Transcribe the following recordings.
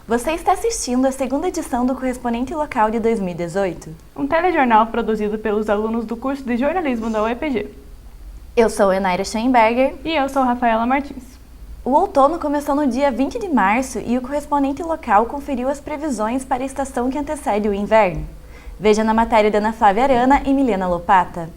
Você está assistindo a segunda edição do Correspondente Local de 2018. Um telejornal produzido pelos alunos do curso de jornalismo da UEPG. Eu sou Enaira Scheinberger. E eu sou Rafaela Martins. O outono começou no dia 20 de março e o Correspondente Local conferiu as previsões para a estação que antecede o inverno. Veja na matéria de Ana Flávia Arana e Milena Lopata.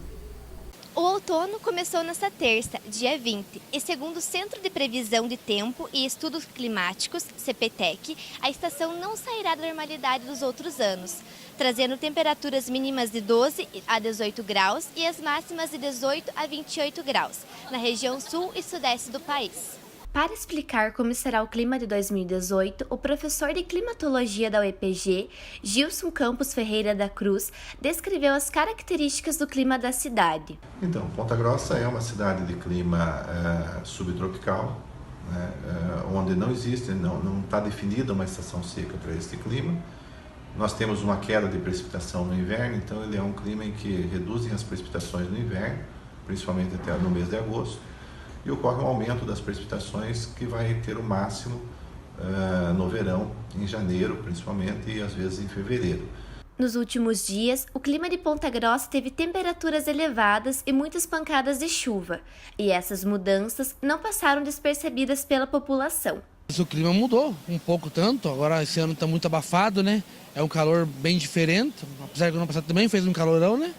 O outono começou nesta terça, dia 20, e segundo o Centro de Previsão de Tempo e Estudos Climáticos, CPTEC, a estação não sairá da normalidade dos outros anos, trazendo temperaturas mínimas de 12 a 18 graus e as máximas de 18 a 28 graus, na região sul e sudeste do país. Para explicar como será o clima de 2018, o professor de climatologia da UEPG, Gilson Campos Ferreira da Cruz, descreveu as características do clima da cidade. Então, Ponta Grossa é uma cidade de clima subtropical, né, onde não existe, não está definida uma estação seca para este clima. Nós temos uma queda de precipitação no inverno, então ele é um clima em que reduzem as precipitações no inverno, principalmente até no mês de agosto. E ocorre um aumento das precipitações que vai ter o máximo no verão, em janeiro principalmente, e às vezes em fevereiro. Nos últimos dias, o clima de Ponta Grossa teve temperaturas elevadas e muitas pancadas de chuva, e essas mudanças não passaram despercebidas pela população. O clima mudou um pouco tanto, agora esse ano está muito abafado, né? É um calor bem diferente, apesar que no ano passado também fez um calorão, né?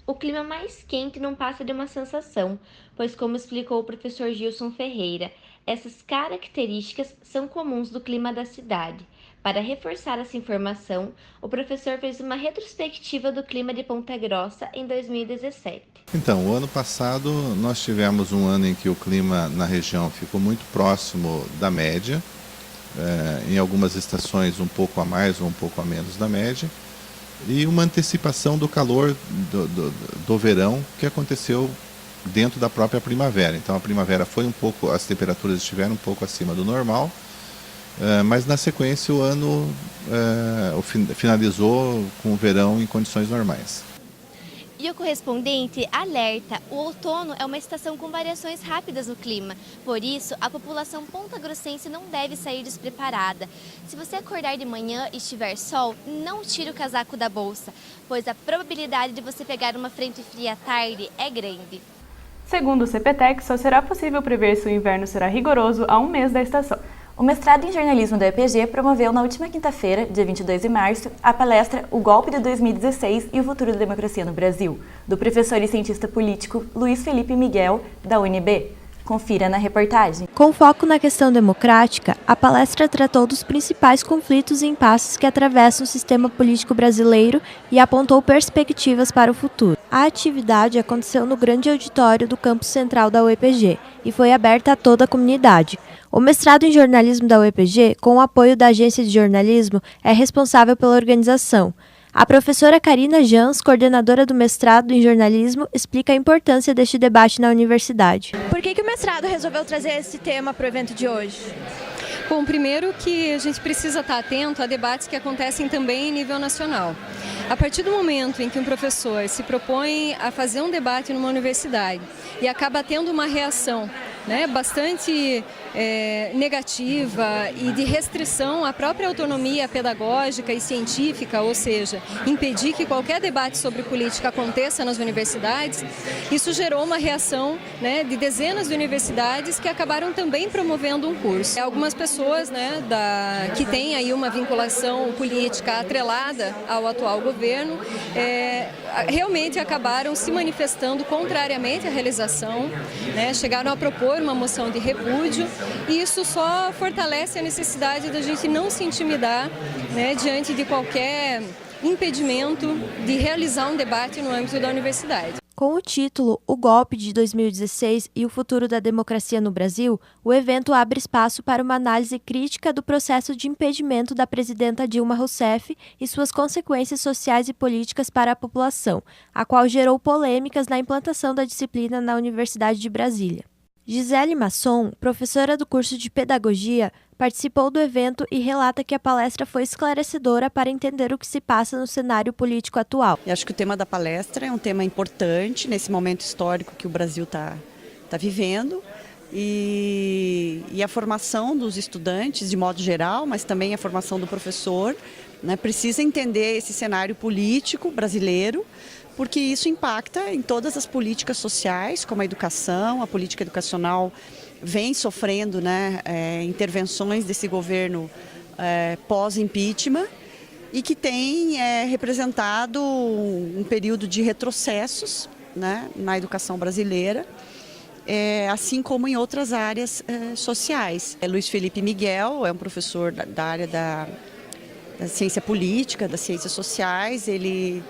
O clima mais quente não passa de uma sensação, pois, como explicou o professor Gilson Ferreira, essas características são comuns do clima da cidade. Para reforçar essa informação, o professor fez uma retrospectiva do clima de Ponta Grossa em 2017. Então, o ano passado nós tivemos um ano em que o clima na região ficou muito próximo da média, em algumas estações um pouco a mais ou um pouco a menos da média, e uma antecipação do calor do verão que aconteceu dentro da própria primavera. Então a primavera foi um pouco, as temperaturas estiveram um pouco acima do normal, mas na sequência o ano finalizou com o verão em condições normais. E o correspondente alerta: o outono é uma estação com variações rápidas no clima, por isso a população pontagrossense não deve sair despreparada. Se você acordar de manhã e estiver sol, não tire o casaco da bolsa, pois a probabilidade de você pegar uma frente fria à tarde é grande. Segundo o CPTEC, só será possível prever se o inverno será rigoroso a um mês da estação. O mestrado em jornalismo da UEPG promoveu na última quinta-feira, dia 22 de março, a palestra O Golpe de 2016 e o Futuro da Democracia no Brasil, do professor e cientista político Luiz Felipe Miguel, da UNB. Confira na reportagem. Com foco na questão democrática, a palestra tratou dos principais conflitos e impasses que atravessam o sistema político brasileiro e apontou perspectivas para o futuro. A atividade aconteceu no grande auditório do campus central da UEPG e foi aberta a toda a comunidade. O mestrado em jornalismo da UEPG, com o apoio da Agência de Jornalismo, é responsável pela organização. A professora Karina Jans, coordenadora do mestrado em jornalismo, explica a importância deste debate na universidade. Por que o mestrado resolveu trazer esse tema para o evento de hoje? Bom, primeiro que a gente precisa estar atento a debates que acontecem também em nível nacional. A partir do momento em que um professor se propõe a fazer um debate numa universidade e acaba tendo uma reação bastante negativa e de restrição à própria autonomia pedagógica e científica, ou seja, impedir que qualquer debate sobre política aconteça nas universidades, isso gerou uma reação de dezenas de universidades que acabaram também promovendo um curso. Algumas pessoas que têm aí uma vinculação política atrelada ao atual governo realmente acabaram se manifestando contrariamente à realização, chegaram a propor uma moção de repúdio, e isso só fortalece a necessidade da gente não se intimidar diante de qualquer impedimento de realizar um debate no âmbito da universidade. Com o título O Golpe de 2016 e o Futuro da Democracia no Brasil, o evento abre espaço para uma análise crítica do processo de impedimento da presidenta Dilma Rousseff e suas consequências sociais e políticas para a população, a qual gerou polêmicas na implantação da disciplina na Universidade de Brasília. Gisele Masson, professora do curso de Pedagogia, participou do evento e relata que a palestra foi esclarecedora para entender o que se passa no cenário político atual. Eu acho que o tema da palestra é um tema importante nesse momento histórico que o Brasil está vivendo. e a formação dos estudantes, de modo geral, mas também a formação do professor, né, precisa entender esse cenário político brasileiro, porque isso impacta em todas as políticas sociais, como a educação, a política educacional vem sofrendo, né, intervenções desse governo pós-impeachment e que tem representado um período de retrocessos, né, na educação brasileira, assim como em outras áreas sociais. Luiz Felipe Miguel é um professor da área da ciência política, das ciências sociais. Ele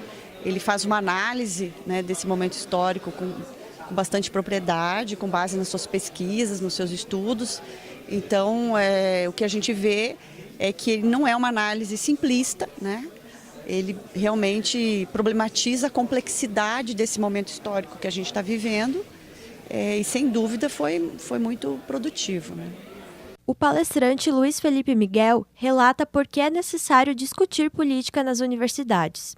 faz uma análise, né, desse momento histórico com bastante propriedade, com base nas suas pesquisas, nos seus estudos. Então, o que a gente vê é que ele não é uma análise simplista, né? Ele realmente problematiza a complexidade desse momento histórico que a gente está vivendo e, sem dúvida, foi muito produtivo, né? O palestrante Luiz Felipe Miguel relata por que é necessário discutir política nas universidades.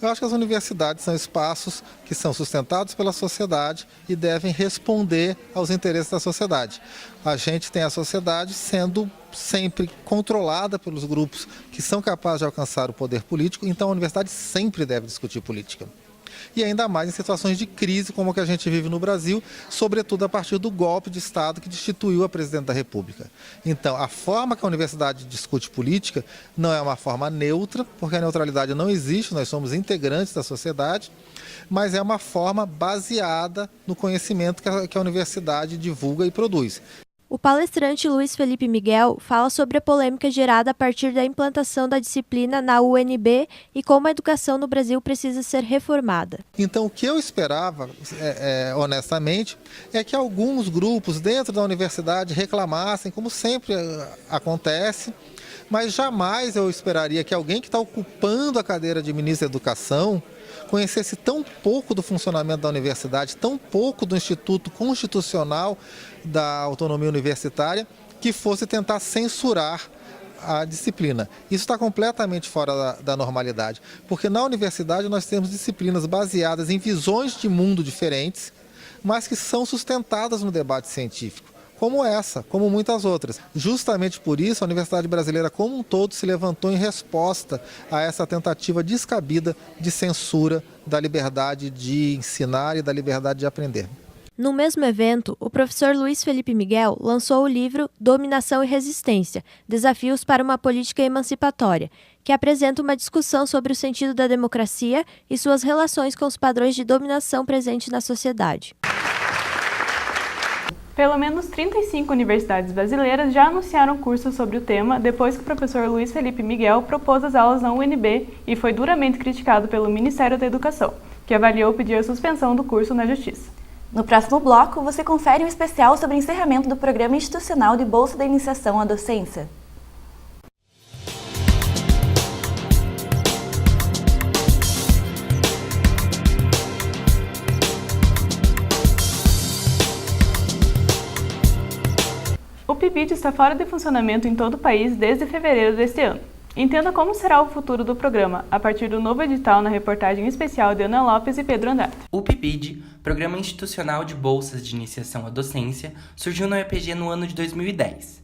Eu acho que as universidades são espaços que são sustentados pela sociedade e devem responder aos interesses da sociedade. A gente tem a sociedade sendo sempre controlada pelos grupos que são capazes de alcançar o poder político, então a universidade sempre deve discutir política. E ainda mais em situações de crise como a que a gente vive no Brasil, sobretudo a partir do golpe de Estado que destituiu a presidente da República. Então, a forma que a universidade discute política não é uma forma neutra, porque a neutralidade não existe, nós somos integrantes da sociedade, mas é uma forma baseada no conhecimento que a universidade divulga e produz. O palestrante Luiz Felipe Miguel fala sobre a polêmica gerada a partir da implantação da disciplina na UNB e como a educação no Brasil precisa ser reformada. Então, o que eu esperava, honestamente, é que alguns grupos dentro da universidade reclamassem, como sempre acontece, mas jamais eu esperaria que alguém que está ocupando a cadeira de ministro da Educação conhecesse tão pouco do funcionamento da universidade, tão pouco do Instituto Constitucional da Autonomia Universitária, que fosse tentar censurar a disciplina. Isso está completamente fora da normalidade, porque na universidade nós temos disciplinas baseadas em visões de mundo diferentes, mas que são sustentadas no debate científico, como essa, como muitas outras. Justamente por isso, a Universidade Brasileira como um todo se levantou em resposta a essa tentativa descabida de censura da liberdade de ensinar e da liberdade de aprender. No mesmo evento, o professor Luiz Felipe Miguel lançou o livro Dominação e Resistência, Desafios para uma Política Emancipatória, que apresenta uma discussão sobre o sentido da democracia e suas relações com os padrões de dominação presentes na sociedade. Pelo menos 35 universidades brasileiras já anunciaram cursos sobre o tema depois que o professor Luiz Felipe Miguel propôs as aulas na UNB e foi duramente criticado pelo Ministério da Educação, que avaliou pedir a suspensão do curso na Justiça. No próximo bloco, você confere um especial sobre o encerramento do Programa Institucional de Bolsa da Iniciação à Docência. O PIBID está fora de funcionamento em todo o país desde fevereiro deste ano. Entenda como será o futuro do programa, a partir do novo edital na reportagem especial de Ana Lopes e Pedro Andrade. O PIBID, Programa Institucional de Bolsas de Iniciação à Docência, surgiu na UEPG no ano de 2010.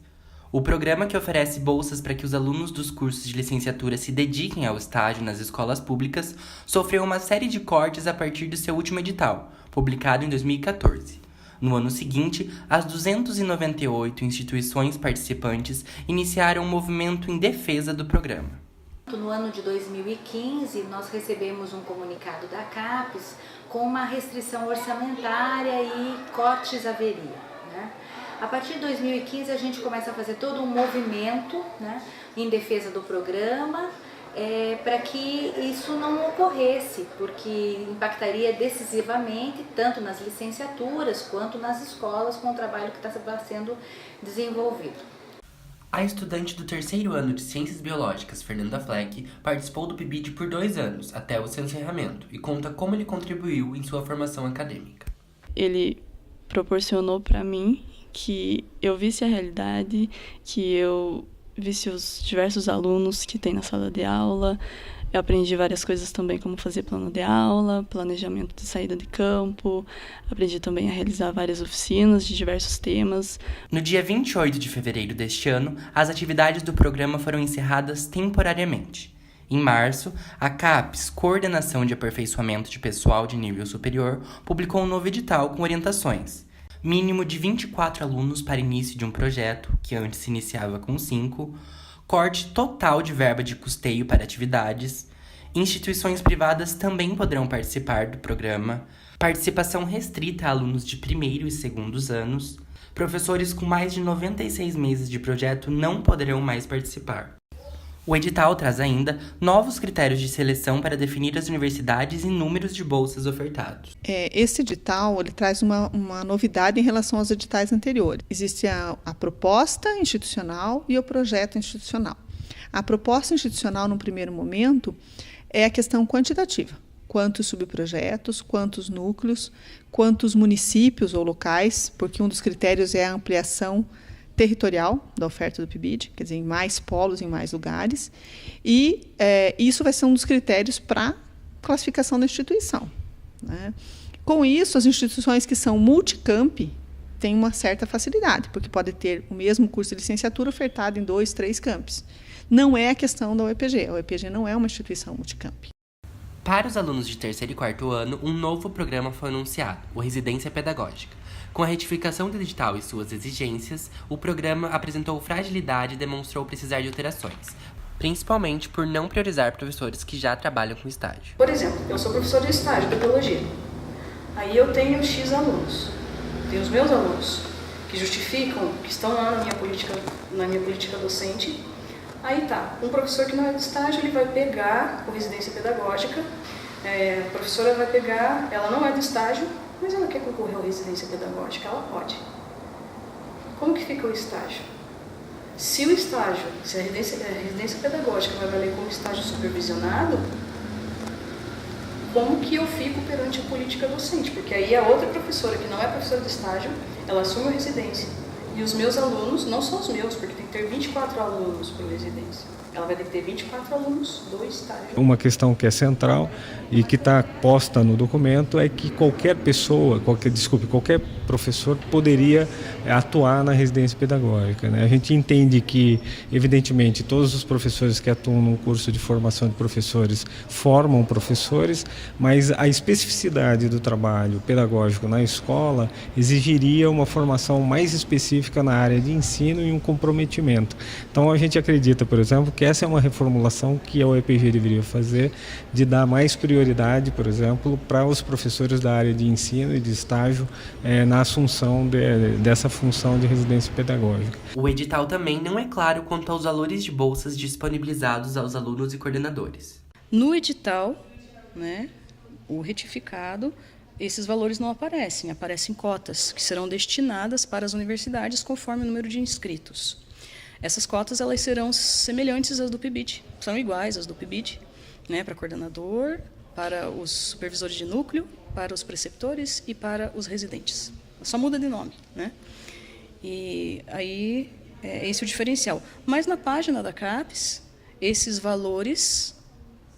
O programa, que oferece bolsas para que os alunos dos cursos de licenciatura se dediquem ao estágio nas escolas públicas, sofreu uma série de cortes a partir do seu último edital, publicado em 2014. No ano seguinte, as 298 instituições participantes iniciaram um movimento em defesa do programa. No ano de 2015, nós recebemos um comunicado da CAPES com uma restrição orçamentária e cortes haveria, né? A partir de 2015, a gente começa a fazer todo um movimento, né, em defesa do programa, para que isso não ocorresse, porque impactaria decisivamente tanto nas licenciaturas quanto nas escolas com o trabalho que está sendo desenvolvido. A estudante do terceiro ano de Ciências Biológicas, Fernanda Fleck, participou do PIBID por 2 anos, até o seu encerramento, e conta como ele contribuiu em sua formação acadêmica. Ele proporcionou para mim que eu visse a realidade, que eu visse os diversos alunos que tem na sala de aula, Eu aprendi várias coisas também, como fazer plano de aula, planejamento de saída de campo. Aprendi também a realizar várias oficinas de diversos temas. No dia 28 de fevereiro deste ano, as atividades do programa foram encerradas temporariamente. Em março, a CAPES, Coordenação de Aperfeiçoamento de Pessoal de Nível Superior, publicou um novo edital com orientações. Mínimo de 24 alunos para início de um projeto, que antes se iniciava com 5, corte total de verba de custeio para atividades, instituições privadas também poderão participar do programa, participação restrita a alunos de primeiro e segundos anos, professores com mais de 96 meses de projeto não poderão mais participar. O edital traz ainda novos critérios de seleção para definir as universidades e números de bolsas ofertados. Esse edital ele traz uma novidade em relação aos editais anteriores. Existe a proposta institucional e o projeto institucional. A proposta institucional, no primeiro momento, é a questão quantitativa. Quantos subprojetos, quantos núcleos, quantos municípios ou locais, porque um dos critérios é a ampliação territorial da oferta do PIBID, quer dizer, em mais polos, em mais lugares, e isso vai ser um dos critérios para classificação da instituição, né? Com isso, as instituições que são multicamp têm uma certa facilidade, porque pode ter o mesmo curso de licenciatura ofertado em 2, 3 campos. Não é a questão da UEPG, a UEPG não é uma instituição multicamp. Para os alunos de terceiro e quarto ano, um novo programa foi anunciado, o Residência Pedagógica. Com a retificação do edital e suas exigências, o programa apresentou fragilidade e demonstrou precisar de alterações, principalmente por não priorizar professores que já trabalham com estágio. Por exemplo, eu sou professor de estágio de biologia. Aí eu tenho X alunos, tenho os meus alunos, que justificam, que estão lá na minha política docente. Aí tá, um professor que não é de estágio, ele vai pegar o residência pedagógica, a professora vai pegar, ela não é de estágio, mas ela quer concorrer à residência pedagógica, ela pode. Como que fica o estágio? Se a residência pedagógica vai valer como estágio supervisionado, como que eu fico perante a política docente? Porque aí a outra professora, que não é professora de estágio, ela assume a residência. E os meus alunos, não são os meus, porque tem que ter 24 alunos por residência. Ela vai ter que ter 24 alunos do estágio. Uma questão que é central e que está posta no documento é que qualquer pessoa, qualquer professor poderia atuar na residência pedagógica, né? A gente entende que, evidentemente, todos os professores que atuam no curso de formação de professores formam professores, mas a especificidade do trabalho pedagógico na escola exigiria uma formação mais específica na área de ensino e um comprometimento. Então, a gente acredita, por exemplo, que essa é uma reformulação que a UEPG deveria fazer, de dar mais prioridade, por exemplo, para os professores da área de ensino e de estágio na assunção dessa função de residência pedagógica. O edital também não é claro quanto aos valores de bolsas disponibilizados aos alunos e coordenadores. No edital, né, o retificado, esses valores não aparecem, aparecem cotas que serão destinadas para as universidades conforme o número de inscritos. Essas cotas elas serão semelhantes às do PIBID, são iguais às do PIBID, né, para coordenador, para os supervisores de núcleo, para os preceptores e para os residentes. Só muda de nome, né? E aí é esse o diferencial. Mas na página da CAPES, esses valores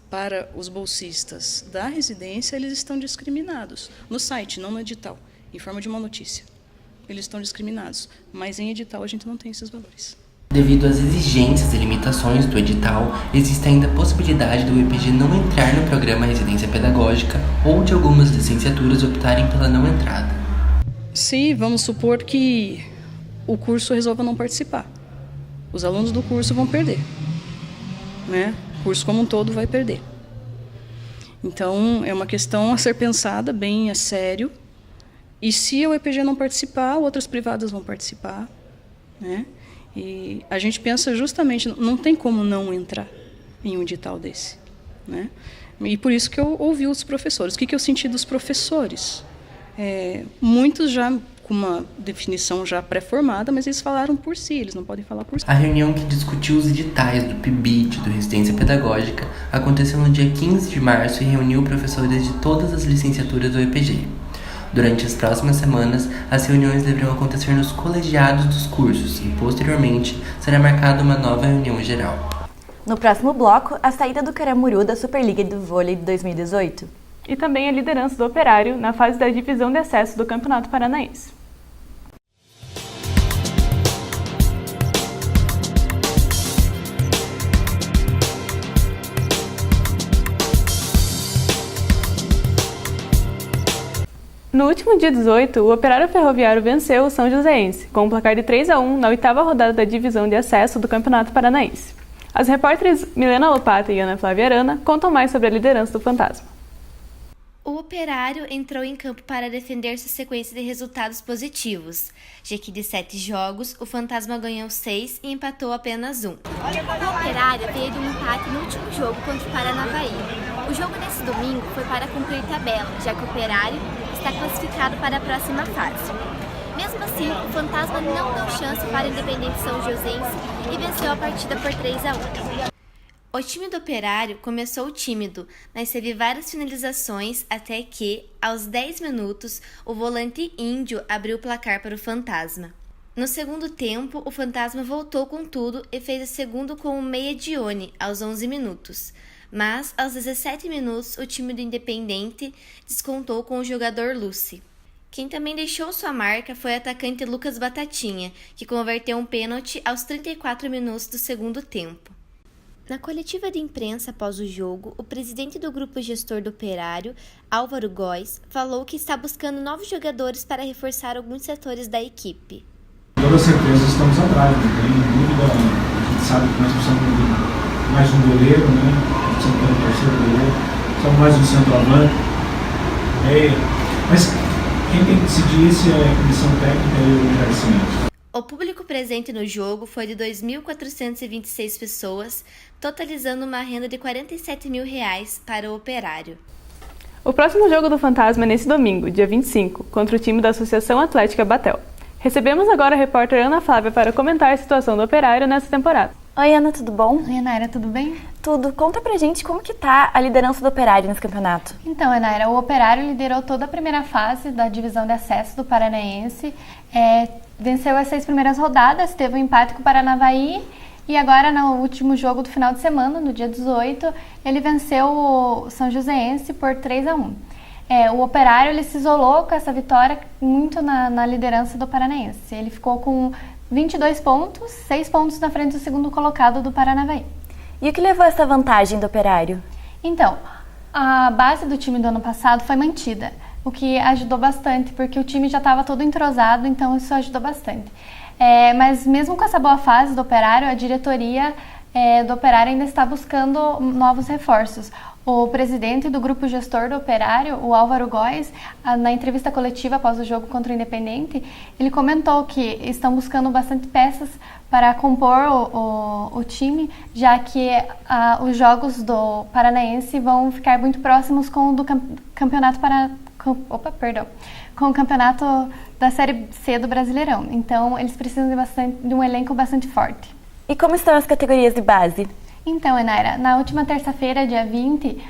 para os bolsistas da residência, eles estão discriminados. No site, não no edital, em forma de uma notícia. Eles estão discriminados, mas em edital a gente não tem esses valores. Devido às exigências e limitações do edital, existe ainda a possibilidade do UEPG não entrar no programa Residência Pedagógica ou de algumas licenciaturas optarem pela não entrada. Se vamos supor que o curso resolva não participar, os alunos do curso vão perder, né? O curso como um todo vai perder. Então, é uma questão a ser pensada bem a sério. E se a UEPG não participar, outras privadas vão participar, né? E a gente pensa justamente, não tem como não entrar em um edital desse, né? E por isso que eu ouvi os professores. O que eu senti dos professores? Muitos já com uma definição já pré-formada, mas eles falaram por si, eles não podem falar por si. A reunião que discutiu os editais do PIBID, do Residência Pedagógica, aconteceu no dia 15 de março e reuniu professores de todas as licenciaturas do UEPG. Durante as próximas semanas, as reuniões deverão acontecer nos colegiados dos cursos e, posteriormente, será marcada uma nova reunião geral. No próximo bloco, a saída do Caramuru da Superliga do Vôlei de 2018. E também a liderança do Operário na fase da divisão de acesso do Campeonato Paranaense. No último dia 18, o Operário Ferroviário venceu o São Joséense, com um placar de 3-1 na 8ª rodada da divisão de acesso do Campeonato Paranaense. As repórteres Milena Lopata e Ana Flávia Arana contam mais sobre a liderança do Fantasma. O Operário entrou em campo para defender sua sequência de resultados positivos, já que de 7 jogos, o Fantasma ganhou 6 e empatou apenas 1. O Operário veio de um empate no último jogo contra o Paranavaí. O jogo desse domingo foi para cumprir tabela, já que o Operário está classificado para a próxima fase. Mesmo assim, o Fantasma não deu chance para o Independente São Joséense e venceu a partida por 3-1. O time do Operário começou tímido, mas teve várias finalizações até que, aos 10 minutos, o volante Índio abriu o placar para o Fantasma. No segundo tempo, o Fantasma voltou com tudo e fez o segundo com o meia Dione, aos 11 minutos. Mas, aos 17 minutos, o time do Independente descontou com o jogador Lucy. Quem também deixou sua marca foi o atacante Lucas Batatinha, que converteu um pênalti aos 34 minutos do segundo tempo. Na coletiva de imprensa após o jogo, o presidente do grupo gestor do Operário, Álvaro Góes, falou que está buscando novos jogadores para reforçar alguns setores da equipe. Com toda certeza estamos atrás, não tem dúvida. A gente sabe que nós precisamos de mais um goleiro, né? Precisamos ter um terceiro goleiro, precisamos mais um centroavante. Mas quem tem que decidir isso é a comissão técnica e o Garcia. O público presente no jogo foi de 2.426 pessoas, totalizando uma renda de R$ 47 mil para o Operário. O próximo jogo do Fantasma é nesse domingo, dia 25, contra o time da Associação Atlética Batel. Recebemos agora a repórter Ana Flávia para comentar a situação do Operário nessa temporada. Oi, Ana, tudo bom? Oi, Naira, tudo bem? Tudo. Conta pra gente como que tá a liderança do Operário nesse campeonato. Então, Naira, o Operário liderou toda a primeira fase da divisão de acesso do Paranaense, venceu as 6 primeiras rodadas, teve um empate com o Paranavaí e agora no último jogo do final de semana, no dia 18, ele venceu o São Joséense por 3-1. O Operário ele se isolou com essa vitória muito na liderança do Paranaense. Ele ficou com 22 pontos, 6 pontos na frente do segundo colocado do Paranavaí. E o que levou a essa vantagem do Operário? Então, a base do time do ano passado foi mantida, o que ajudou bastante, porque o time já estava todo entrosado, então isso ajudou bastante. Mas mesmo com essa boa fase do Operário, a diretoria do Operário ainda está buscando novos reforços. O presidente do grupo gestor do Operário, o Álvaro Góes, na entrevista coletiva após o jogo contra o Independente, ele comentou que estão buscando bastante peças para compor o time, já que os jogos do Paranaense vão ficar muito próximos com o do campeonato com o campeonato da Série C do Brasileirão. Então, eles precisam de um elenco bastante forte. E como estão as categorias de base? Então, Enaira, na última terça-feira, dia 20,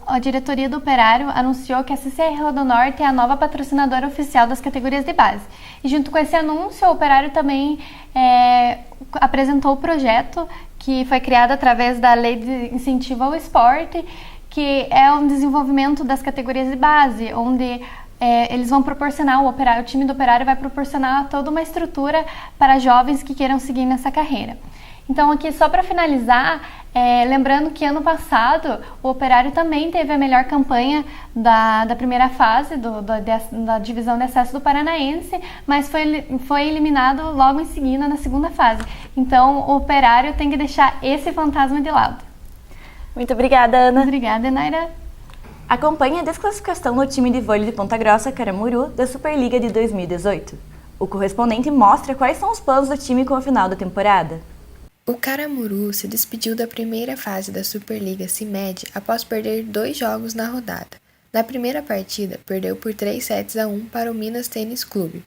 a diretoria do Operário anunciou que a CCR Rodonorte é a nova patrocinadora oficial das categorias de base. E junto com esse anúncio, o Operário também apresentou o projeto que foi criado através da Lei de Incentivo ao Esporte, que é um desenvolvimento das categorias de base, onde eles vão proporcionar, o time do Operário vai proporcionar toda uma estrutura para jovens que queiram seguir nessa carreira. Então, aqui só para finalizar, lembrando que ano passado o Operário também teve a melhor campanha da primeira fase da divisão de acesso do Paranaense, mas foi eliminado logo em seguida na segunda fase. Então, o Operário tem que deixar esse fantasma de lado. Muito obrigada, Ana. Obrigada, Naira. Acompanhe a desclassificação do time de vôlei de Ponta Grossa, Caramuru, da Superliga de 2018. O correspondente mostra quais são os planos do time com o final da temporada. O Caramuru se despediu da primeira fase da Superliga CIMED após perder 2 jogos na rodada. Na primeira partida, perdeu por 3-1 para o Minas Tênis Clube.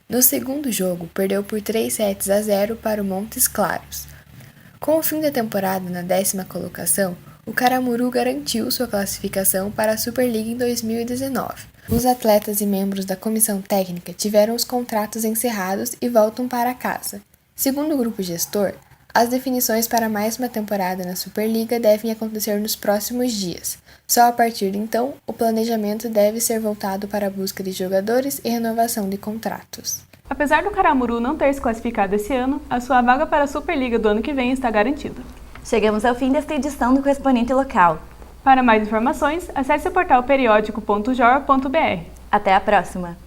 No segundo jogo, perdeu por 3-0 para o Montes Claros. Com o fim da temporada na 10ª colocação, o Caramuru garantiu sua classificação para a Superliga em 2019. Os atletas e membros da comissão técnica tiveram os contratos encerrados e voltam para casa. Segundo o grupo gestor, As definições para mais uma temporada na Superliga devem acontecer nos próximos dias. Só a partir de então, o planejamento deve ser voltado para a busca de jogadores e renovação de contratos. Apesar do Caramuru não ter se classificado esse ano, a sua vaga para a Superliga do ano que vem está garantida. Chegamos ao fim desta edição do Correspondente Local. Para mais informações, acesse o portal periódico.jor.br. Até a próxima!